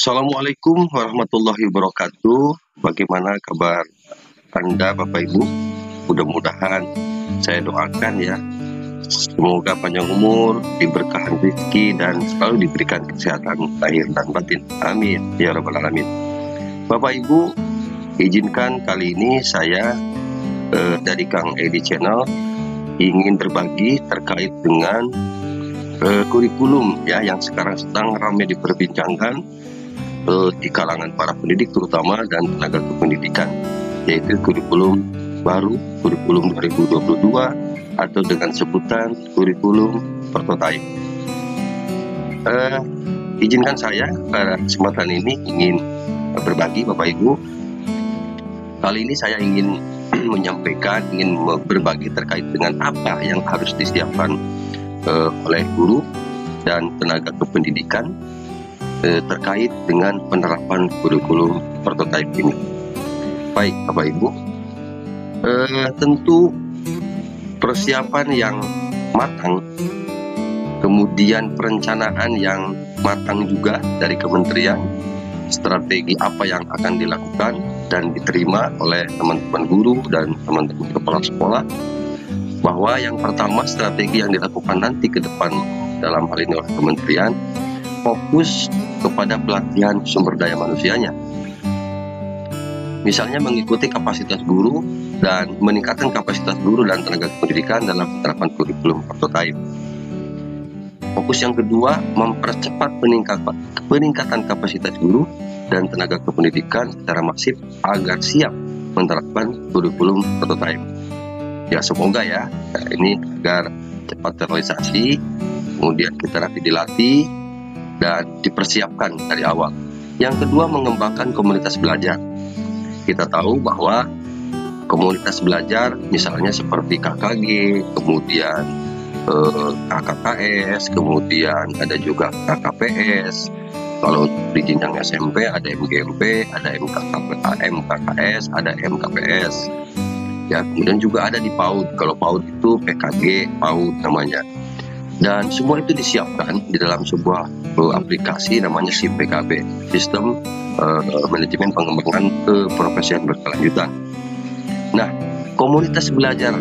Assalamualaikum warahmatullahi wabarakatuh. Bagaimana kabar Anda, Bapak Ibu? Mudah-mudahan saya doakan ya, semoga panjang umur, diberkahan rezeki, dan selalu diberikan kesehatan lahir dan batin. Amin ya rabbal alamin. Bapak Ibu, izinkan kali ini saya dari Kang Edi Channel ingin berbagi terkait dengan kurikulum ya yang sekarang sedang ramai diperbincangkan di kalangan para pendidik terutama dan tenaga kependidikan, yaitu kurikulum baru, kurikulum 2022 atau dengan sebutan kurikulum prototipe. Izinkan saya pada kesempatan ini ingin berbagi, Bapak Ibu. Kali ini saya ingin menyampaikan, ingin berbagi terkait dengan apa yang harus disiapkan oleh guru dan tenaga kependidikan terkait dengan penerapan kurikulum prototipe ini. Baik, Bapak Ibu, tentu persiapan yang matang, kemudian perencanaan yang matang juga dari kementerian, strategi apa yang akan dilakukan dan diterima oleh teman-teman guru dan teman-teman kepala sekolah, bahwa yang pertama strategi yang dilakukan nanti ke depan dalam hal ini oleh kementerian fokus kepada pelatihan sumber daya manusianya. Misalnya mengikuti kapasitas guru dan meningkatkan kapasitas guru dan tenaga pendidikan dalam penerapan kurikulum prototipe. Fokus yang kedua, mempercepat peningkatan kapasitas guru dan tenaga kependidikan secara masif agar siap menerapkan kurikulum prototipe. Ya semoga ya, ini agar cepat terrealisasi, kemudian kita nanti dilatih dan dipersiapkan dari awal. Yang kedua, mengembangkan komunitas belajar. Kita tahu bahwa komunitas belajar misalnya seperti KKG, kemudian KKKS, kemudian ada juga KKPS. Kalau di jenjang SMP ada MGMP, ada MKKS, ada MKPS. Ya, kemudian juga ada di PAUD. Kalau PAUD itu PKG, PAUD namanya. Dan semua itu disiapkan di dalam sebuah aplikasi namanya SIMPKB, Sistem Manajemen Pengembangan Keprofesian Berkelanjutan. Nah, komunitas belajar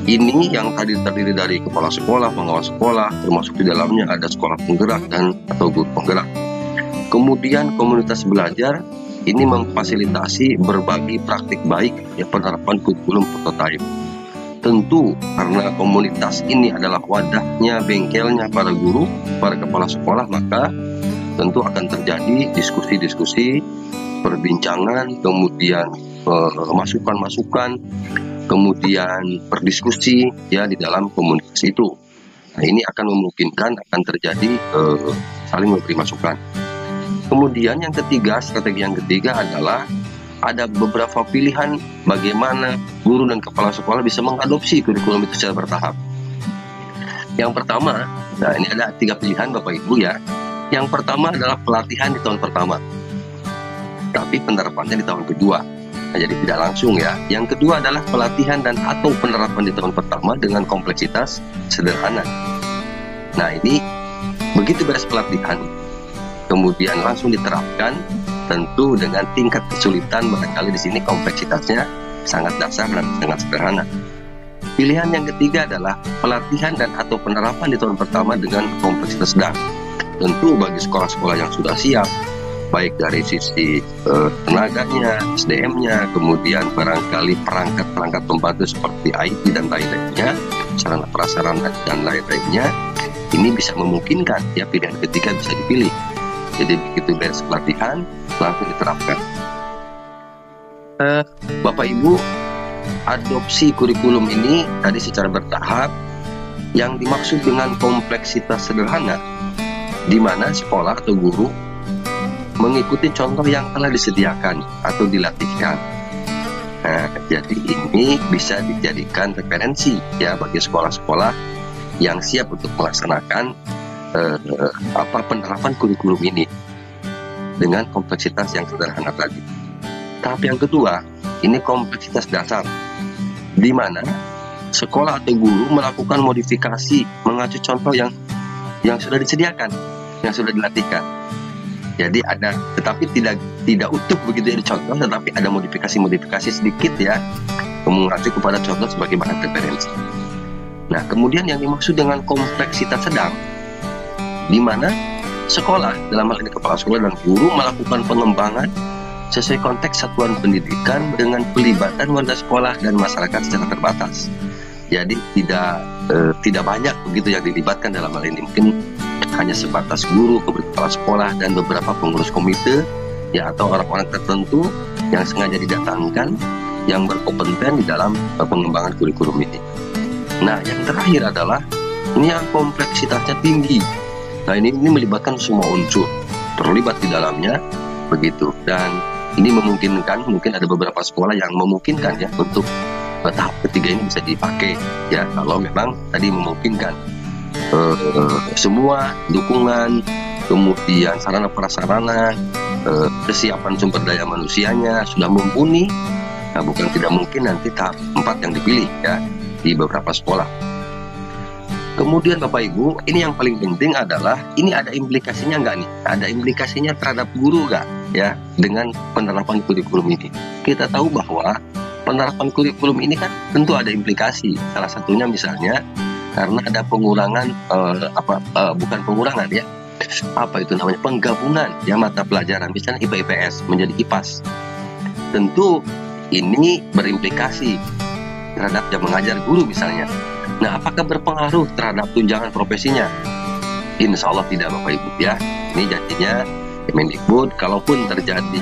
ini yang tadi terdiri dari kepala sekolah, pengawas sekolah, termasuk di dalamnya ada sekolah penggerak dan atau guru penggerak. Kemudian komunitas belajar ini memfasilitasi berbagi praktik baik ya penerapan kurikulum prototipe. Tentu karena komunitas ini adalah wadahnya, bengkelnya para guru, para kepala sekolah, maka tentu akan terjadi diskusi-diskusi, perbincangan, kemudian masukan-masukan, kemudian berdiskusi ya di dalam komunitas itu. Nah, ini akan memungkinkan akan terjadi saling memberi masukan. Kemudian yang ketiga, strategi yang ketiga adalah ada beberapa pilihan bagaimana guru dan kepala sekolah bisa mengadopsi kurikulum itu secara bertahap. Yang pertama, nah ini ada 3 pilihan Bapak Ibu ya. Yang pertama adalah pelatihan di tahun pertama, tapi penerapannya di tahun kedua. Nah, jadi tidak langsung ya. Yang kedua adalah pelatihan dan atau penerapan di tahun pertama dengan kompleksitas sederhana. Nah ini begitu beres pelatihan, kemudian langsung diterapkan, tentu dengan tingkat kesulitan barangkali di sini kompleksitasnya sangat dasar dan sangat sederhana. Pilihan yang ketiga adalah pelatihan dan atau penerapan di tahun pertama dengan kompleksitas sedang. Tentu bagi sekolah-sekolah yang sudah siap, baik dari sisi tenaganya, SDM-nya, kemudian barangkali perangkat-perangkat pembantu seperti IT dan lain-lainnya, sarana prasarana dan lain-lainnya, ini bisa memungkinkan ya pilihan ketiga bisa dipilih. Jadi begitu beres pelatihan langsung diterapkan. Bapak Ibu, adopsi kurikulum ini tadi secara bertahap. Yang dimaksud dengan kompleksitas sederhana, di mana sekolah atau guru mengikuti contoh yang telah disediakan atau dilatihkan. Nah, jadi ini bisa dijadikan referensi ya bagi sekolah-sekolah yang siap untuk melaksanakan penerapan kurikulum ini dengan kompleksitas yang sederhana tadi. Tahap yang kedua, ini kompleksitas dasar, di mana sekolah atau guru melakukan modifikasi mengacu contoh yang sudah disediakan, yang sudah dilatihkan. Jadi ada, tetapi tidak utuh begitu ya dicontoh, tetapi ada modifikasi sedikit ya, mengacu kepada contoh sebagai bahan referensi. Nah, kemudian yang dimaksud dengan kompleksitas sedang, di mana sekolah, dalam hal ini kepala sekolah dan guru, melakukan pengembangan sesuai konteks satuan pendidikan dengan pelibatan warga sekolah dan masyarakat secara terbatas. Jadi tidak banyak begitu yang dilibatkan dalam hal ini, mungkin hanya sebatas guru, kepala sekolah, dan beberapa pengurus komite ya, atau orang-orang tertentu yang sengaja didatangkan yang berkompeten di dalam pengembangan kurikulum ini. Nah, yang terakhir adalah ini yang kompleksitasnya tinggi. Nah, ini melibatkan semua unsur terlibat di dalamnya begitu, dan ini memungkinkan, mungkin ada beberapa sekolah yang memungkinkan ya untuk tahap ketiga ini bisa dipakai ya, kalau memang tadi memungkinkan semua dukungan, kemudian sarana prasarana, kesiapan sumber daya manusianya sudah mumpuni. Nah, bukan tidak mungkin nanti tahap 4 yang dipilih ya di beberapa sekolah. Kemudian Bapak Ibu, ini yang paling penting adalah ini ada implikasinya nggak nih? Ada implikasinya terhadap guru nggak ya dengan penerapan kurikulum ini? Kita tahu bahwa penerapan kurikulum ini kan tentu ada implikasi. Salah satunya misalnya karena ada pengurangan bukan pengurangan ya, apa itu namanya, penggabungan ya mata pelajaran, misalnya IPA IPS menjadi IPAS. Tentu ini berimplikasi terhadap jam mengajar guru misalnya. Nah, apakah berpengaruh terhadap tunjangan profesinya? Insya Allah tidak Bapak Ibu ya. Ini jadinya Kemendikbud, kalaupun terjadi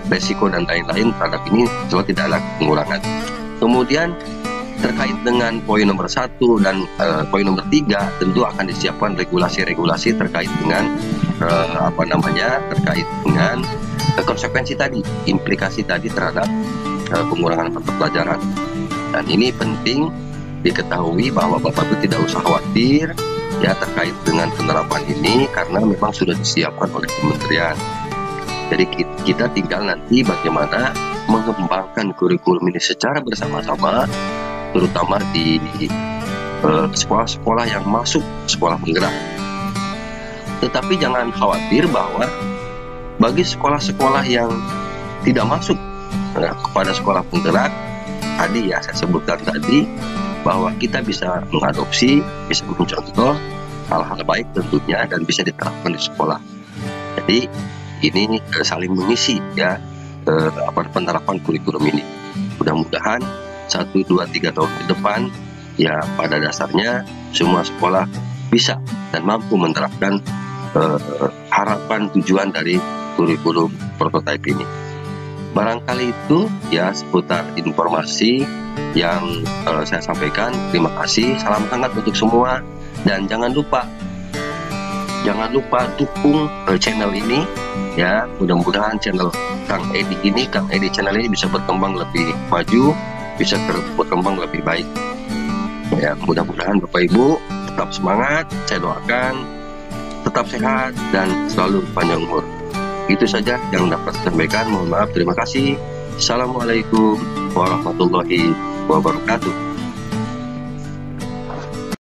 resiko dan lain-lain terhadap ini, insya Allah tidak ada pengurangan. Kemudian terkait dengan poin nomor 1 dan poin nomor 3, tentu akan disiapkan regulasi-regulasi terkait dengan terkait dengan konsekuensi tadi, implikasi tadi terhadap pengurangan mata pelajaran. Dan ini penting diketahui bahwa Bapak Ibu tidak usah khawatir ya terkait dengan penerapan ini, karena memang sudah disiapkan oleh kementerian. Jadi kita tinggal nanti bagaimana mengembangkan kurikulum ini secara bersama-sama, terutama di sekolah-sekolah yang masuk sekolah penggerak. Tetapi jangan khawatir bahwa bagi sekolah-sekolah yang tidak masuk kepada sekolah penggerak, tadi ya saya sebutkan tadi, bahwa kita bisa mengadopsi, bisa mencontoh hal-hal baik tentunya dan bisa diterapkan di sekolah. Jadi ini saling mengisi ya penerapan kurikulum ini. Mudah-mudahan 1, 2, 3 tahun ke depan ya pada dasarnya semua sekolah bisa dan mampu menerapkan harapan tujuan dari kurikulum prototipe ini. Barangkali itu ya seputar informasi yang saya sampaikan. Terima kasih, salam hangat untuk semua, dan jangan lupa dukung channel ini ya. Mudah-mudahan channel Kang Edi channel ini bisa berkembang lebih maju, bisa berkembang lebih baik ya. Mudah-mudahan Bapak Ibu tetap semangat, saya doakan tetap sehat dan selalu panjang umur. Itu saja yang dapat saya sampaikan. Mohon maaf, terima kasih. Assalamualaikum warahmatullahi wabarakatuh.